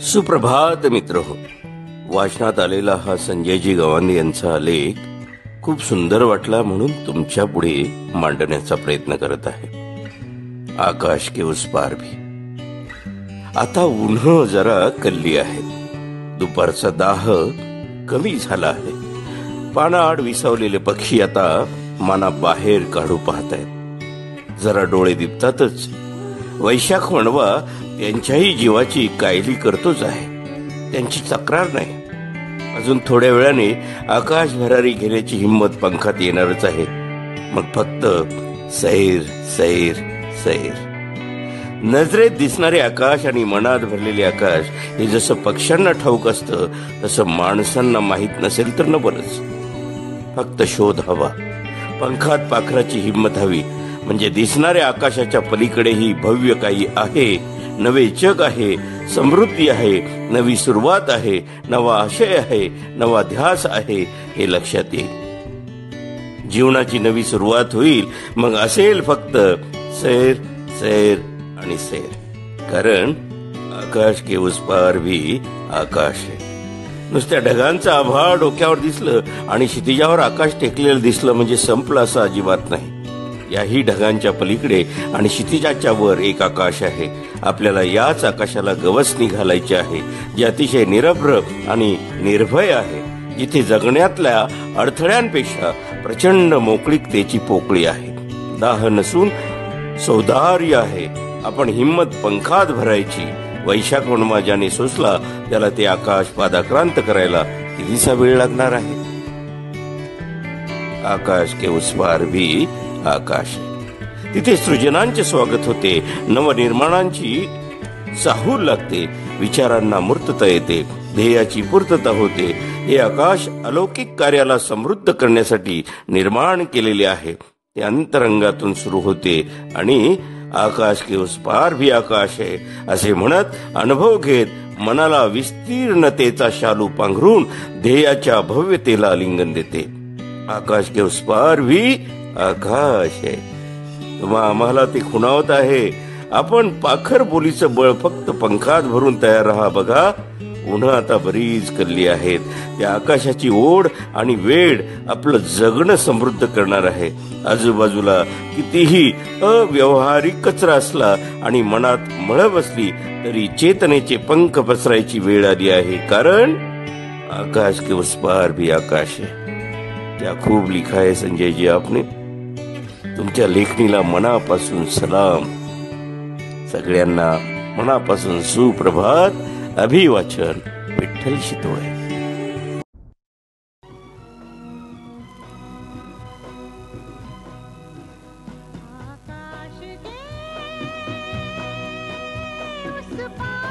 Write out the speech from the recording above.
सुप्रभात मित्र हो. वाचनात आलेला हा संजयजी गवांदे यांचा लेख खूप सुंदर वाटला म्हणून तुमच्या पुढे मांडण्याचा प्रयत्न करत आहे. आकाश के उस पार भी. आता उन्ह जरा कल्ली आहे. दुपारचा दाह कमी झाला आहे. पानाआड विसावलेले पक्षी आता मना बाहेर काढू पाहतायत. जरा डोळे दिपतातच. वैशाख वणवा त्यांच्याही जीवाची कायली करतोच आहे. त्यांची तक्रार नाही. अजून थोड्या वेळाने आकाश भरारी घेण्याची हिंमत पंखात येणारच आहे. मग फक्त सैर सैर सैर. नजरेत दिसणारे आकाश आणि मनात भरलेले आकाश हे जसं पक्ष्यांना ठाऊक असतं तसं माणसांना माहीत नसेल तर न बरच. फक्त शोध हवा. पंखात पाखराची हिंमत हवी. म्हणजे दिसणाऱ्या आकाशाच्या पलीकडेही भव्य काही आहे. नवे जग आहे. समृद्धी आहे. नवी सुरुवात आहे. नवा आशय आहे. नवा ध्यास आहे हे लक्षात येईल. जीवनाची नवी सुरुवात होईल. मग असेल फक्त सैर सैर आणि सैर. कारण आकाश के उस पार भी आकाश आहे. नुसत्या ढगांचं आभाळ डोक्यावर दिसलं आणि क्षितिजावर आकाश टेकलेलं दिसलं म्हणजे संपलं असं अजिबात नाही. याही ढगांच्या पलीकडे आणि क्षितिजाच्या वर एक आकाश आहे. आपल्याला याच आकाशाला गवसणी घालायची आहे, जे अतिशय निरभ्र आणि निर्भय आहे. जिथे जगण्यातल्या अडथळ्यांपेक्षा प्रचंड मोकळीकतेची पोकळी आहे. दाह नसून सौदार्य आहे. आपण हिंमत पंखात भरायची. वैशाख वणवा ज्याने सोसला त्याला ते आकाश पादाक्रांत करायला कितीसा वेळ लागणार आहे. आकाश के उस पार भी आकाश. तिथे सृजनांचे स्वागत होते. नवनिर्माणांची चाहूल लागते. विचारांना मूर्तता येते. ध्येयाची पूर्तता होते. हे आकाश अलौकिक कार्याला समृद्ध करण्यासाठी निर्माण केलेले आहे. ते अंतरंगातून सुरू होते आणि आकाश के उस पार भी आकाश आहे असे म्हणत अनुभव घेत मनाला विस्तीर्णतेचा शालू पांघरून ध्येयाच्या भव्यतेला आलिंगन देते. आकाश के उस पार भी आकाश आहे. आम्हाला ते खुणावत आहे. आपण पाखर बोलीचं बळ फक्त पंखात भरून तयार राहा. बघा, उन्ह आता बरीच कल्ली आहेत. त्या आकाशाची ओढ आणि वेळ आपलं जगणं समृद्ध करणार आहे. आजूबाजूला कितीही अव्यवहारिक कचरा असला आणि मनात मळ बसली तरी चेतनेचे पंख पसरायची वेळ आली आहे. कारण आकाश के उस पार भी आकाश है. क्या खूब लिखा है संजय जी आपने. तुमच्या लेखणीला मनापासून सलाम. सगळ्यांना मनापासून सुप्रभात. अभिवाचन विठ्ठल शितोळे. आकाश के उस पार